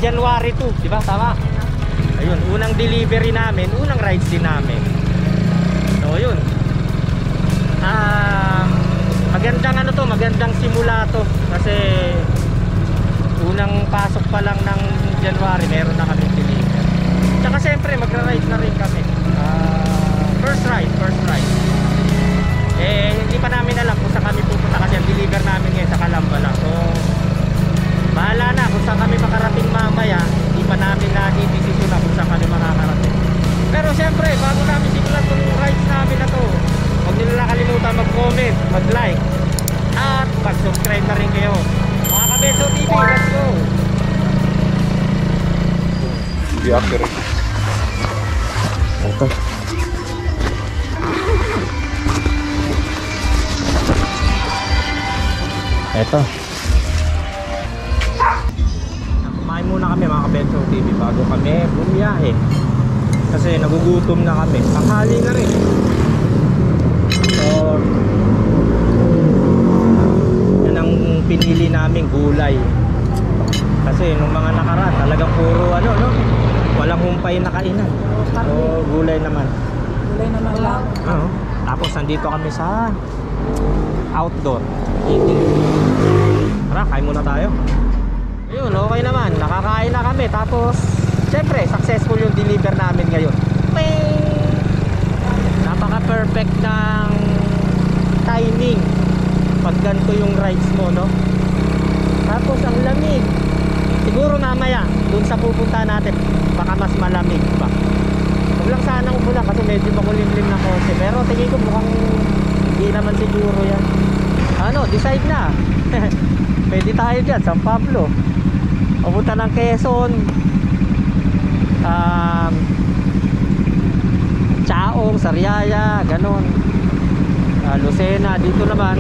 January 2, di ba? Tama? Ayun, unang delivery namin, unang rides din namin. So yun. Magandang ano to, magandang simula to. Kasi unang pasok pa lang ng January, meron na kami deliver. Tsaka siyempre magra-ride na rin kami. First ride. Hindi pa namin alam kung saan kami pupunta kasi ang deliver namin ngayon sa Calamba lang. So bahala na kung saan kami makarating mamaya. Hindi pa namin na-decision na kung saan kami makakarating. Pero siyempre bago namin simulan itong rides namin na to, huwag nyo na kalimutan mag-comment, mag-like at mag-subscribe na rin kayo. Mga Kabeso TV, let's go! Hindi accurate. Ito. Ito. Kumain muna kami mga Kabeso TV bago kami bumiyahe. Kasi nagugutom na kami. Tanghali na rin. So, yan ang pinili naming gulay. Kasi nung mga nakaraan talagang puro ano, no? Walang humpay na kainan. So, gulay naman. Gulay naman lang. Tapos nandito kami sa outdoor eating. Tara, kain muna tayo. Ayun, okay naman. Nakakain na kami. Tapos, syempre, successful yung deliver namin ngayon. Napaka-perfect ng timing pag ganito yung rides mo, no? Tapos, ang lamig. Siguro mamaya, dun sa pupunta natin, baka mas malamig pa. Huwag lang sanang umulan kasi medyo makulimlim na kotse. Pero tingin ko mukhang hindi naman siguro yan. Ano, decide na. Pwede tayo dyan, San Pablo. Pupunta ng Quezon, Chaong, Sariaya, ganon. Lucena, dito naman.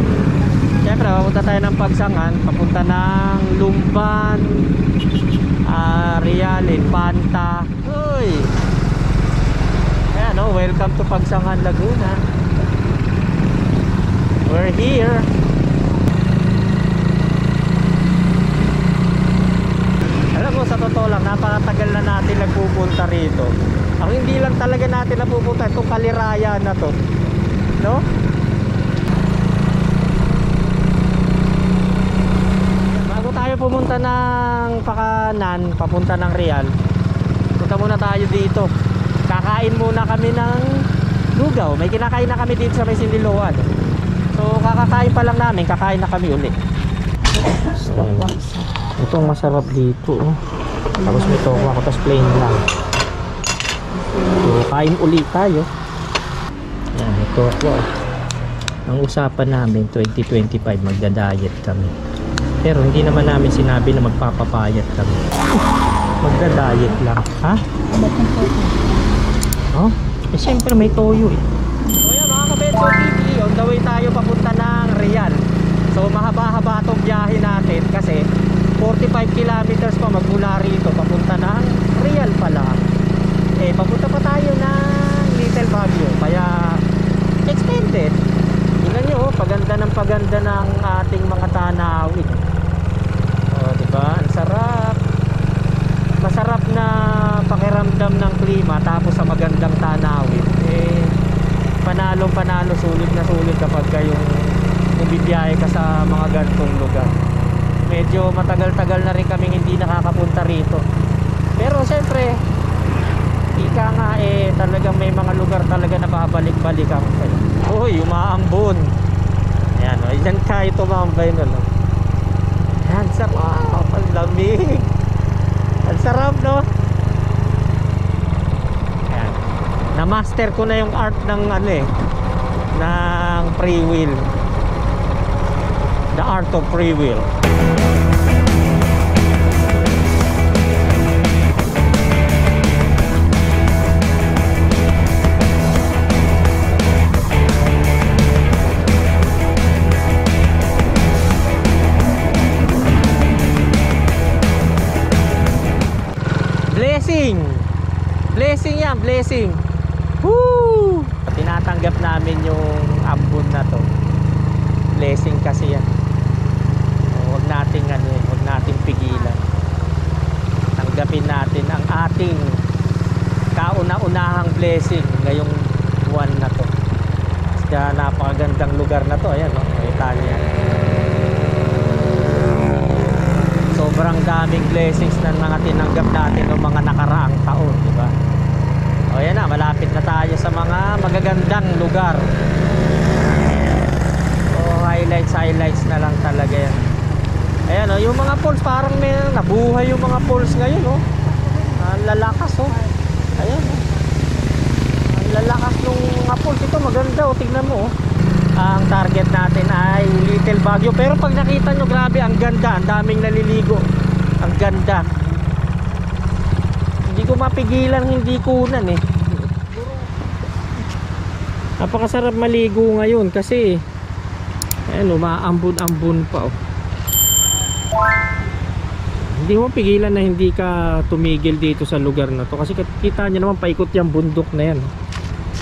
Siyempre, papunta tayo ng Pagsangan, papunta ng Lumban, Real, Infanta. Uy! Ayan, welcome to Pagsangan, Laguna. We're here. Alam mo, sa totoo lang, napakatagal na natin nagpupunta rito. Ang hindi lang talaga natin napupunta itong Kaliraya na to, no? Bago tayo pumunta ng Pakanan, papunta ng Real, punta muna tayo dito. Kakain muna kami ng lugaw. May kinakain na kami dito sa may Sindiloan. So kakakain pa lang namin, kakain na kami ulit. So, itong masarap dito, tapos may toko ako, tapos plain lang. So kain ulit tayo. Yan, ito ako. Ang usapan namin 2025 magda-diet kami. Pero hindi naman namin sinabi na magpapapayat kami. Magda-diet lang. Ha? Oh, eh siyempre may toyo eh. So yan mga Kabeso TV, on the way tayo papunta ng Real. So mahaba-haba itong biyahe natin kasi 45 kilometers pa magmula rito papunta ng Real pala. Eh papunta pa tayo ng Little Baguio, kaya extended. Tingnan nyo, paganda ng ating mga tanawin. O diba, ang sarap. Masarap na pakiramdam ng klima tapos sa magandang tanawin. Eh panalo, sulit na sulit kapag kayong bumibiyahe ka sa mga gantong lugar. Medyo matagal-tagal na rin kaming hindi nakakapunta rito. Pero siyempre, ika nga eh talagang may mga lugar talaga na babalik-balik ako. Uy, umaambon. Ayan, o, yan tayo tumambay na lang. Ayan, sarap. Ang lamig. Ang sarap, no? Ayan. Na-master ko na yung art ng ano eh, ng free wheel. The art of free wheel. Blessing yan, blessing. Woo! Tinatanggap namin yung ambon na to. Blessing kasi yan. Huwag nating pigilan. blessing ngayong buwan na to. Kaya napakagandang lugar na to. Ayan, no? Kita niyo yan. Sobrang daming blessings na mga tinanggap natin ng mga nakaraang taon, di ba? O yan na, malapit na tayo sa mga magagandang lugar. O highlights na lang talaga yan. Ayan o, yung mga falls parang may nabuhay yung mga falls ngayon o. Ang lalakas o. Ayan o. Ang lalakas nung mga falls. Ito maganda o, tignan mo o. Ang target natin ay Little Baguio. Pero pag nakita nyo, grabe, ang ganda. Ang daming naliligo. Ang ganda. Hindi ko mapigilan hindi kunan eh. Napakasarap maligo ngayon kasi ayan, umaambon-ambon pa oh. Hindi mo pigilan na hindi ka tumigil dito sa lugar na to kasi kita nyo naman paikot yung bundok na yan.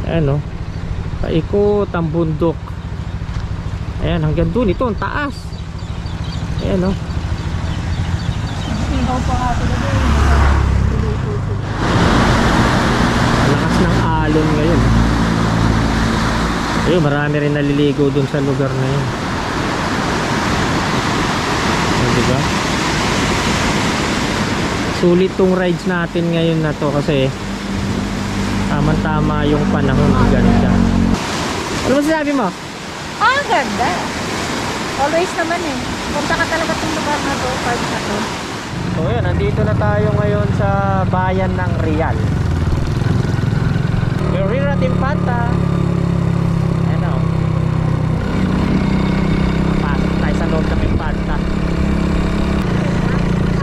Ayan oh. Paikot ang bundok. Ayan, hanggang dun ito ang taas. Ayan oh. Lakas ng alon ngayon. Ayun, marami rin naliligo dun sa lugar na yun. Diba? Sulit tong rides natin ngayon na to kasi tamang-tama yung panahon. Ang ganda. Ano masasabi mo? Ang ganda. Always naman eh. Punta ka talaga sa lugar na to, park na to. So yun, nandito na tayo ngayon sa bayan ng Real. We're at Infanta. Ayan o. Pasok tayo sa loob ng Infanta.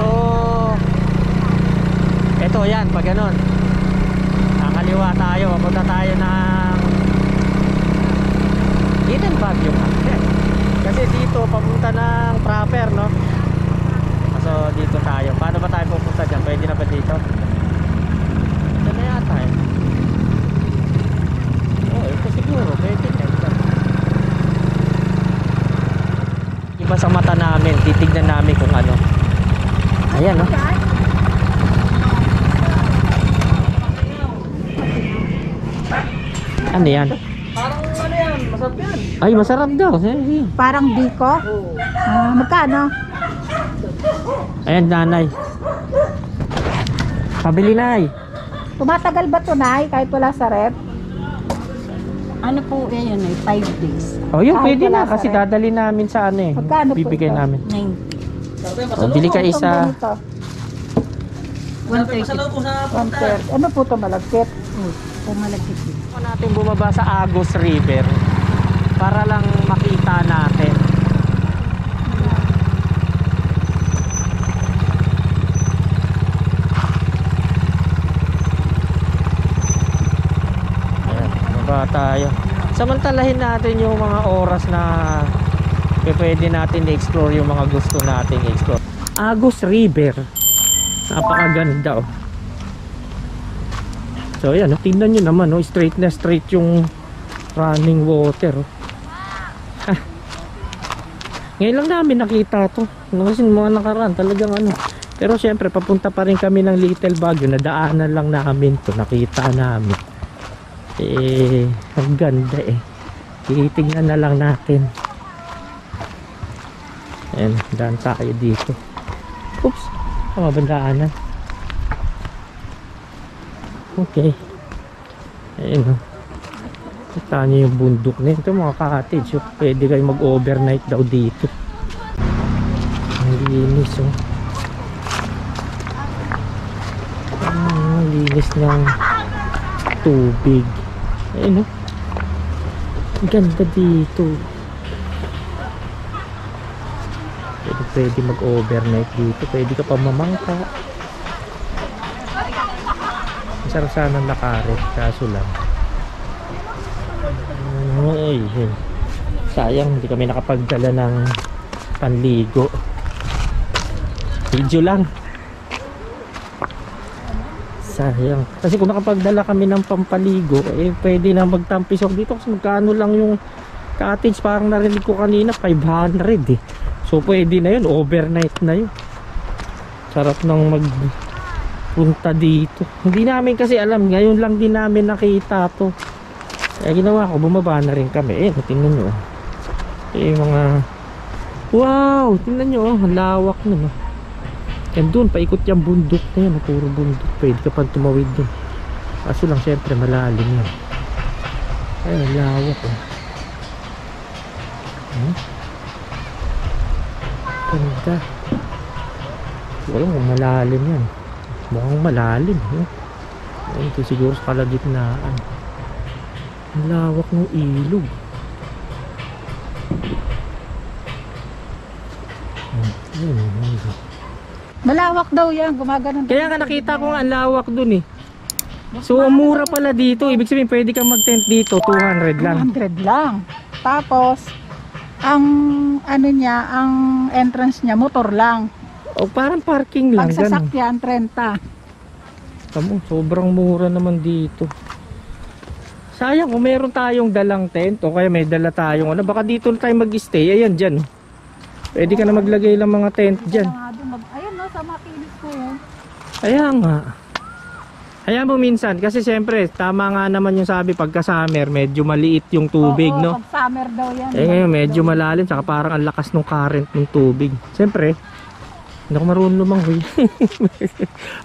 So eto yan, pag ganun kakaliwa tayo, papunta tayo ng Little Baguio kasi dito papunta ng proper no. So dito tayo, paano ba tayo pupunta dyan? Pwede na ba dito? Ito na yata eh. Oh, ito siguro pwede na. Iba sa mata namin, titignan namin kung ano. Ayan no. Ano yan? Parang ano yan, masarap yan. Ay, masarap daw. Parang biko. Magkano? Ayan, nanay. Pabili, nay. Tumatagal ba ito, Nay, kahit wala sa rep? Ano po yan eh, 5 days. Oh, yun, Ay, pwede wala na. sa Kasi rep. dadali namin sa ano eh. Magkano po Bibigay ito? namin. 90. Oh, bili ka isa. 130. 130. Ano po ito, malagkit? Pumalagkit din. Gusto natin bumaba sa Agos River para lang makita natin. Ayan, baba tayo. Samantalahin natin yung mga oras na pwede natin i-explore yung mga gusto nating i-explore. Agos River. Napakaganda oh. So ayan, tingnan nyo naman, oh, straight na straight yung running water. Oh. Ngayon lang namin nakita to. Kasi mga nakaraan talagang ano. Pero syempre papunta pa rin kami ng Little Baguio. Nadaanan lang namin to, nakita namin. Eh, ang ganda eh. Titignan na lang natin. Ayan, daan tayo dito. Oops, mabandaanan. Okay. Ayun o. Kita nyo yung bundok na ito, mga cottage. So, pwede kayo mag-overnight daw dito. Ang linis o. Ang linis ng tubig. Ayun o. Ang ganda dito. Pwede mag-overnight dito. Pwede ka pa mamangka. Masarap sana nakaret, kaso lang ay, sayang hindi kami nakapagdala ng panligo. Video lang, sayang kasi kung nakapagdala kami ng pampaligo eh pwede na magtampisok dito kasi magkano lang yung cottage. Parang narinig ko kanina 500 eh. So pwede na yun, overnight na yun. Sarap ng punta dito. Hindi namin kasi alam, ngayon lang din namin nakita to. Kaya ginawa ko, bumaba na rin kami. Eh, tingnan nyo. Eh, mga wow, tingnan nyo, ang lawak nun. Yan dun, paikot yung bundok na yan, puro bundok. Pwede ka pang tumawid dun. Kaso lang, syempre, malalim yan. Ay, ang lawak. Ganda. Walang kung malalim yan. Mukhang malalim. Ito siguro sa kalagitnaan. Ang lawak ng ilog. Malawak daw yan, gumagano. Kaya nga nakita ko nga ang lawak dun eh. So ang mura pala dito. Ibig sabihin pwede kang mag-tent dito 200 lang. 100 lang. Tapos, ang ano niya, ang entrance niya, motor lang. O parang parking lang. Pag sasakyan, 30. Tamo, sobrang mura naman dito. Sayang kung meron tayong dalang tent o kaya may dala tayong ano. Baka dito tayo mag-stay. Ayan dyan. Pwede ka na maglagay lang mga tent dyan. Ayun no, sa makinis ko yun. Kaya nga. Kaya mo minsan, kasi siyempre, tama nga naman yung sabi, pagka summer, medyo maliit yung tubig, Oo, no? pag summer daw yan. Eh ngayon, medyo malalim, saka parang ang lakas ng current ng tubig. Siyempre, hindi ako marunong lumangoy.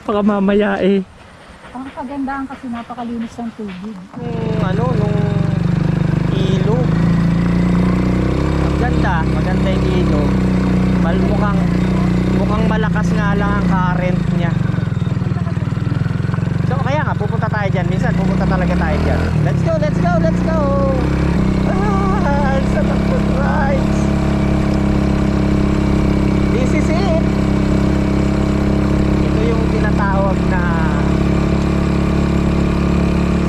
Baka mamaya eh. Ang kagandahan kasi napakalinis ng tubig. Nung ilog. Ang ganda, maganda yung ilog. Mukhang malakas nga lang ang current niya. So kaya nga pupunta tayo dyan. Minsan pupunta talaga tayo dyan. Let's go, let's go, let's go. It's a good rides. This is it. Ito yung tinatawag na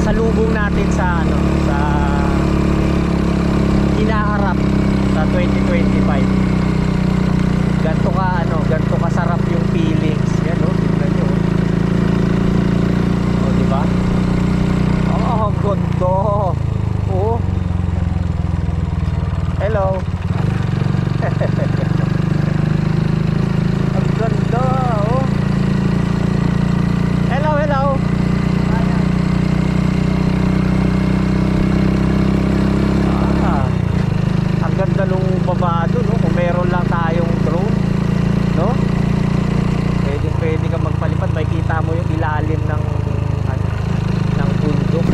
salubong natin sa sa hinaharap sa 2025. Ganto kasarap yung feelings. Yan tingnan nyo. Di ba? Oh, ganda. Oh. Hello. Ang ganda, oh. Hello, hello. Ang ganda nung baba doon, no? Kung meron lang tayong drone, no? Pwede ka magpalipad, makikita mo yung ilalim ng bundok.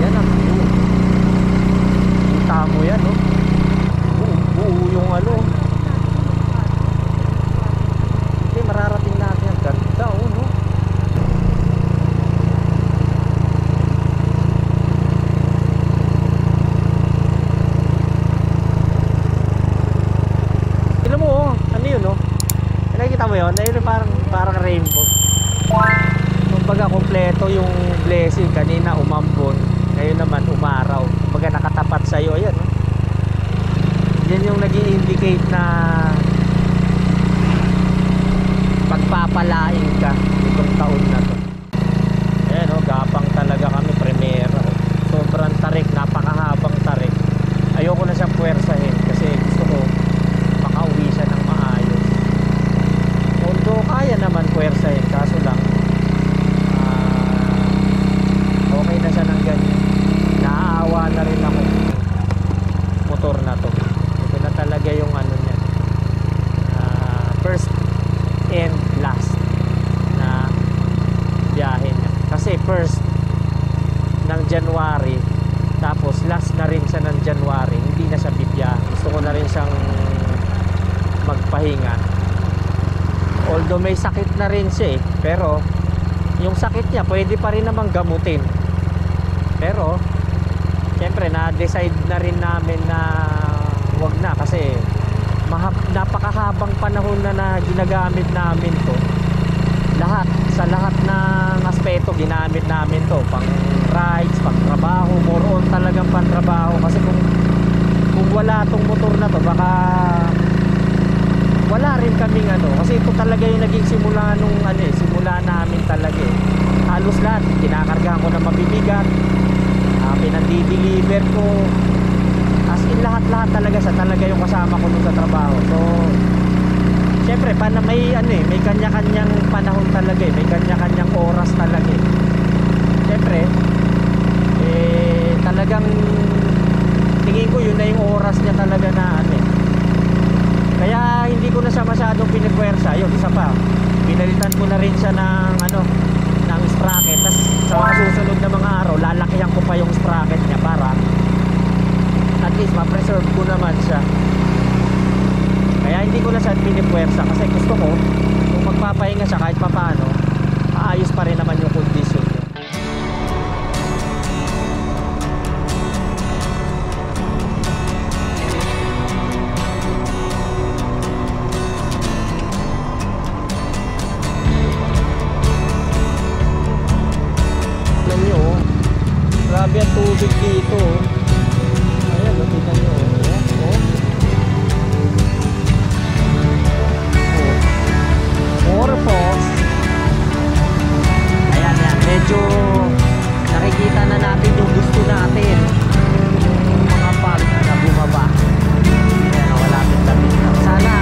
Yan ang view. Kita mo yan, no? Buo yung hindi, mararating natin ang ganda, oh, no? Nakikita mo yun? Ayun, parang rainbow. Kumbaga kompleto yung blessing. Kanina umambon, ngayon naman umaraw. Kumbaga nakatapat sa'yo. Ayan, no? Yan yung nag-i-indicate na pagpapalain ka itong taon na to. Ayan, no? Gapang talaga kami, primera. Sobrang tarik, napakahabang tarik. Ayoko na siyang puwersahin kasi gusto ko makauwi siya ng maayos. Although kaya naman puwersahin, kaso lang okay na siya ng ganyan. Naaawa na rin ako motor na to. Ito na talaga yung niya, first and last na biyahe niya. Kasi first ng January, tapos last na rin siya ng January, hindi na siya bibiyahe. Gusto ko na rin siyang magpahinga. Although may sakit na rin siya pero yung sakit niya pwede pa rin namang gamutin. Pero syempre na-decide na rin namin na wag na kasi napakahabang panahon na ginagamit namin to. Sa lahat ng aspeto ginamit namin to, pang rides, pang trabaho, more on talagang pang trabaho. Kasi kung wala tong motor na to, baka wala rin kaming kasi ito talaga yung naging simula nung simula namin talaga halos lahat kinakargahan ko na mabibigat, pinandi-deliver ko, as in lahat talaga siya talaga yung kasama ko dun sa trabaho. So Siyempre, may ano eh, may kanya-kanyang panahon talaga eh, may kanya-kanyang oras talaga eh. Siyempre, talagang tingin ko yun na yung oras niya talaga na ano eh. Kaya hindi ko na siya masyadong pinipwersa. Yun, isa pa, pinalitan ko na rin siya ng ano, ng sprocket. Tas sa mga susunod na mga araw, lalakihan ko pa yung sprocket niya para at least ma-preserve ko naman siya. Kaya hindi ko na siya pinipwersa kasi gusto ko kung magpapahinga siya kahit papaano, maayos pa rin naman yung condition niya. Tignan nyo, oh. Grabe ang tubig dito, oh. Ayan, oh, tignan nyo, oh. Waterfalls. Ayan yan, medyo nakikita na natin yung gusto natin, yung mga park na bumaba. Ayan, malapit kami na. Sana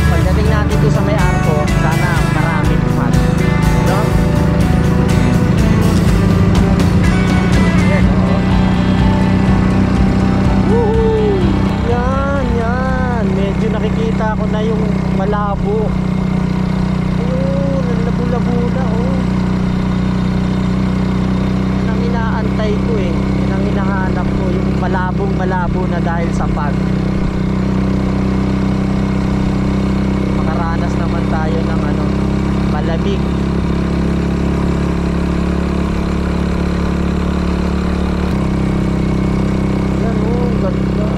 pagdating natin doon sa may arko, sana maraming fun, no? Ayan, oh. Woohoo! Yan, yan, medyo nakikita ko na yung malabo. Labo na, oh. Yan ang inaantay ko eh. Yan ang hinahanap ko, yung malabong-malabo na dahil sa pag. Makaranas naman tayo ng ano, malamig. Yan, oh, ganda.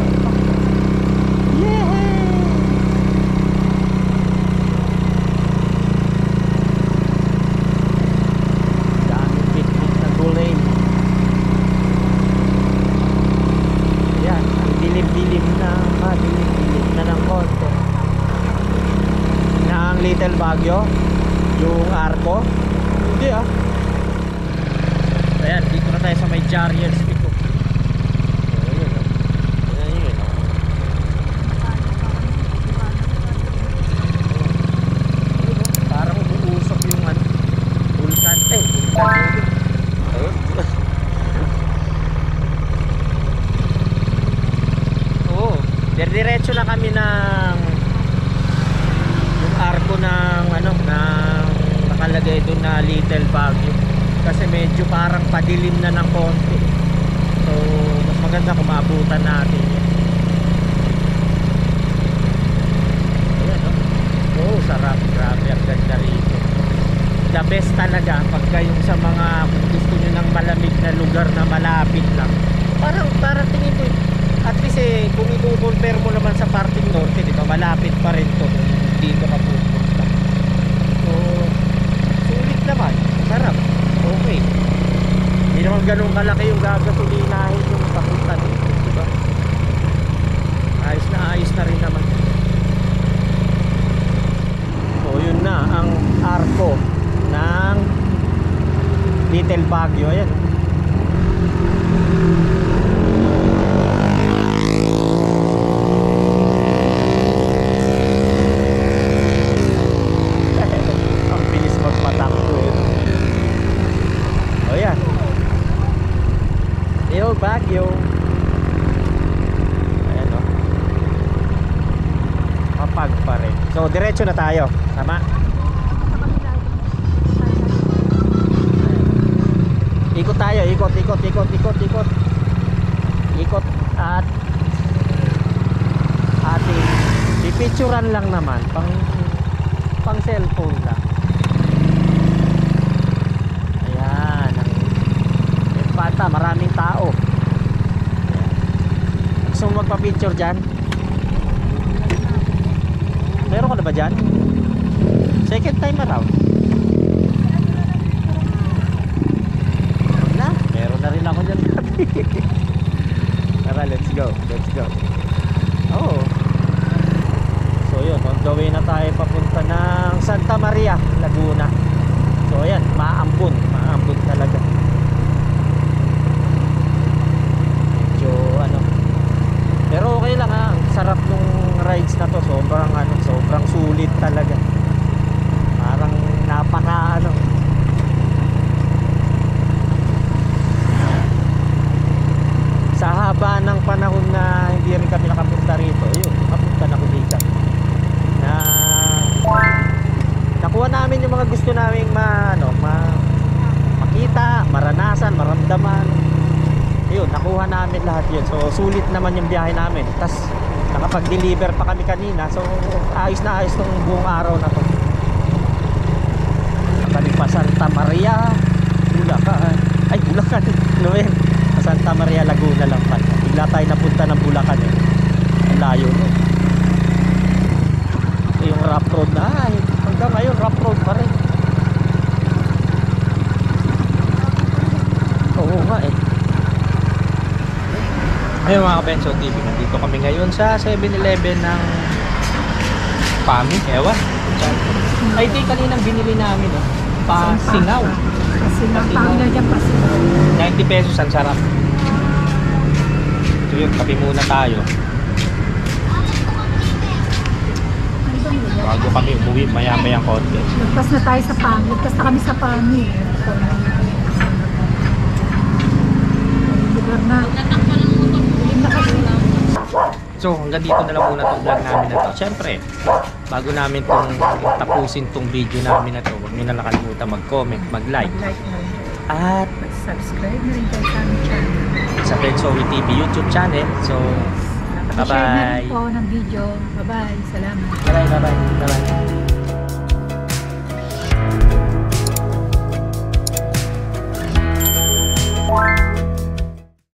Yeah! Little Baguio yung arko hindi ah. Ayan, dito na tayo sa may Jariel Speak. Ayan, ayan. Parang umuusok yung ano, vulkan oo, diretso na kami ng arko ng ano, ng nakalagay doon na Little Baguio kasi medyo parang padilim na ng konti, so mas maganda kung maabutan natin yan. Ayan, oh, sarap, grabe, ang ganda rito. The best talaga pagka yung sa mga kung gusto nyo ng malamig na lugar na malapit lang, parang tingin ko at least eh, kung i-compare mo naman sa parting norte, di ba, malapit pa rin to dito ka pupunta. So sulit naman, sarap, okay. Hindi naman ganun kalaki yung gagasolinahin yung papunta dito, diba? Ayos na rin naman. So yun na ang arko ng Little Baguio. Ayan, Baguio. Ayan, oh. Mapag pa rin. So diretso na tayo, tama? Ikot tayo, ikot at ating pipicturan lang naman, pang cellphone lang. Ayan, bata, maraming tao. Gusto mo magpa-picture dyan? Meron ka na ba dyan? Second time around. Meron na rin ako dyan. Tara, let's go. Oh. So yun, on the way na tayo papunta ng Santa Maria, Laguna. So ayan, maambon talaga. Medyo ano, pero okay lang ha, ang sarap nung rides na to, sobrang sulit talaga. namin. So sulit naman yung biyahe namin. Tas nakapag-deliver pa kami kanina. So ayos na ayos tong buong araw na to. Nakabalik pa Santa Maria, Bulacan. Ay, Bulacan. Ano yun? Santa Maria, Laguna lang pa. Bigla tayo napunta ng Bulacan eh. Ang layo no. Ito yung rough road na. Ay, hanggang ngayon rough road pa rin. Oo nga eh. Ayun mga Kabenso TV, nandito kami ngayon sa 7-Eleven ng Pami, ewan. Ay, ito yung kaninang binili namin oh. Pasingaw. Pasingaw. Tawag na dyan, pasingaw. 90 pesos, ang sarap. Ito yun, kape muna tayo. Bago kami umuwi, maya-mayang konti. Lagpas na tayo sa Pami. Lagpas na kami sa Pami. Lugar na. Hindi na kasi. So hanggang dito na lang muna itong vlog namin na to. Siyempre, bago namin tapusin itong video namin na to, huwag nyo na nakalimutan mag-comment, mag-like. Like na rin. At Subscribe na rin kayo sa aming channel. sa Bensowi TV YouTube channel. So, Nakapag-share na rin bye-bye. po ng video. Bye-bye. Salamat. Bye-bye.